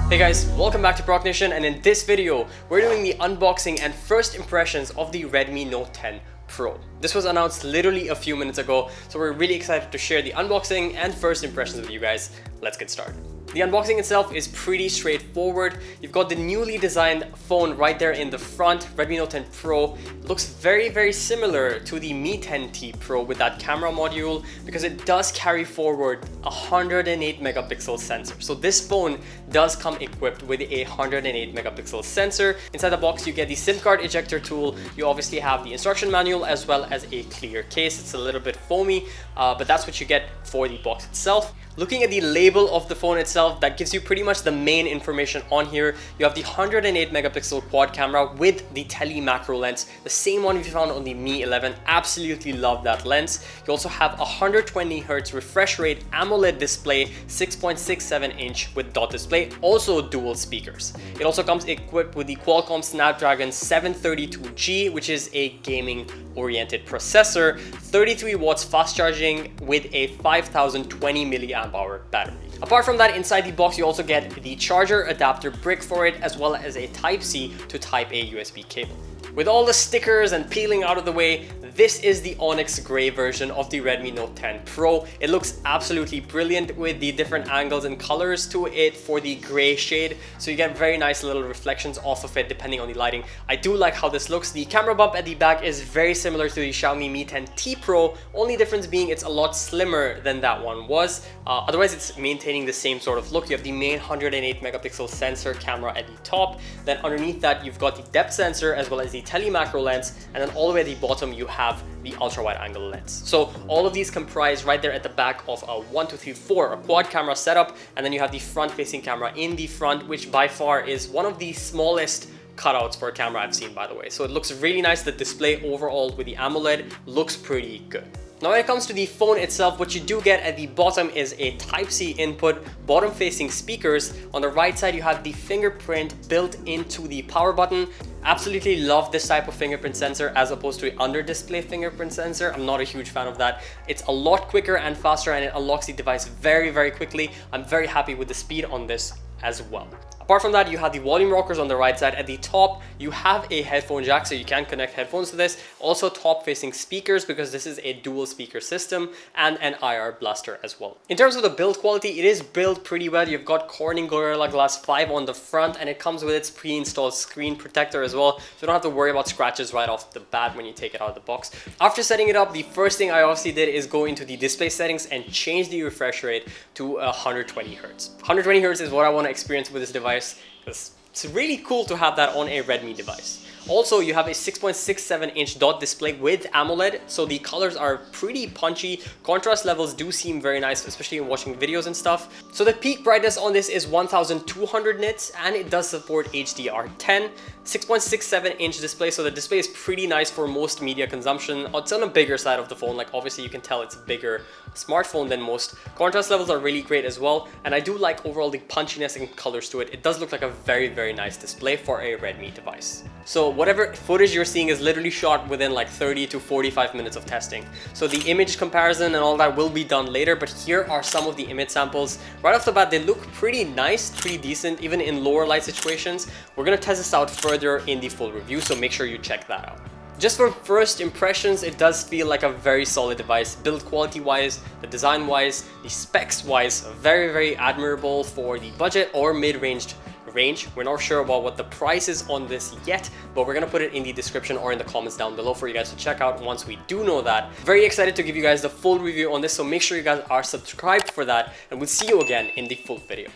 Hey guys, welcome back to Proc Nation, and in this video, we're doing the unboxing and first impressions of the Redmi Note 10 Pro. This was announced literally a few minutes ago, so we're really excited to share the unboxing and first impressions with you guys. Let's get started. The unboxing itself is pretty straightforward. You've got the newly designed phone right there in the front. Redmi Note 10 Pro looks very similar to the Mi 10T Pro with that camera module because it does carry forward a 108 megapixel sensor. So this phone does come equipped with a 108 megapixel sensor. Inside the box you get the SIM card ejector tool. You obviously have the instruction manual as well as a clear case. It's a little bit foamy, but that's what you get for the box itself. Looking at the label of the phone itself, that gives you pretty much the main information on here. You have the 108 megapixel quad camera with the tele macro lens, the same one you found on the Mi 11. Absolutely love that lens. You also have a 120Hz refresh rate AMOLED display, 6.67 inch with dot display, also dual speakers. It also comes equipped with the Qualcomm Snapdragon 732G, which is a gaming oriented processor, 33 watts fast charging with a 5020 milliamp hour battery. Apart from that, inside the box you also get the charger adapter brick for it, as well as a Type-C to Type-A USB cable. With all the stickers and peeling out of the way, this is the Onyx Gray version of the Redmi Note 10 Pro. It looks absolutely brilliant with the different angles and colors to it for the gray shade. So you get very nice little reflections off of it depending on the lighting. I do like how this looks. The camera bump at the back is very similar to the Xiaomi Mi 10T Pro. Only difference being it's a lot slimmer than that one was. Otherwise, it's maintaining the same sort of look. You have the main 108 megapixel sensor camera at the top. Then underneath that, you've got the depth sensor as well as the tele macro lens. And then all the way at the bottom, you have the ultra wide angle lens. So all of these comprise right there at the back of a 1, 2, 3, 4, a quad camera setup, and then you have the front facing camera in the front, which by far is one of the smallest cutouts for a camera I've seen, by the way. So it looks really nice. The display overall with the AMOLED looks pretty good. Now when it comes to the phone itself, what you do get at the bottom is a Type-C input, bottom facing speakers. On the right side you have the fingerprint built into the power button. Absolutely love this type of fingerprint sensor as opposed to an under display fingerprint sensor. I'm not a huge fan of that. It's a lot quicker and faster, and it unlocks the device very quickly. I'm very happy with the speed on this as well. Apart from that, you have the volume rockers on the right side. At the top, you have a headphone jack, so you can connect headphones to this. Also top-facing speakers, because this is a dual speaker system, and an IR blaster as well. In terms of the build quality, it is built pretty well. You've got Corning Gorilla Glass 5 on the front, and it comes with its pre-installed screen protector as well, so you don't have to worry about scratches right off the bat when you take it out of the box. After setting it up, the first thing I obviously did is go into the display settings and change the refresh rate to 120 Hz. 120 Hz is what I want to experience with this device, because it's really cool to have that on a Redmi device. Also, you have a 6.67 inch dot display with AMOLED, so the colors are pretty punchy. Contrast levels do seem very nice, especially when watching videos and stuff. So the peak brightness on this is 1200 nits, and it does support HDR10. 6.67 inch display, so the display is pretty nice for most media consumption. It's on a bigger side of the phone, like obviously you can tell it's a bigger smartphone than most. Contrast levels are really great as well, and I do like overall the punchiness and colors to it. It does look like a very nice display for a Redmi device. So whatever footage you're seeing is literally shot within like 30 to 45 minutes of testing. So the image comparison and all that will be done later, but here are some of the image samples. Right off the bat, they look pretty nice, pretty decent, even in lower light situations. We're gonna test this out further in the full review, so make sure you check that out. Just for first impressions, it does feel like a very solid device. Build quality wise, the design wise, the specs wise, very admirable for the budget or mid-range range. We're not sure about what the price is on this yet, but we're gonna put it in the description or in the comments down below for you guys to check out once we do know that. Very excited to give you guys the full review on this, so make sure you guys are subscribed for that, and we'll see you again in the full video.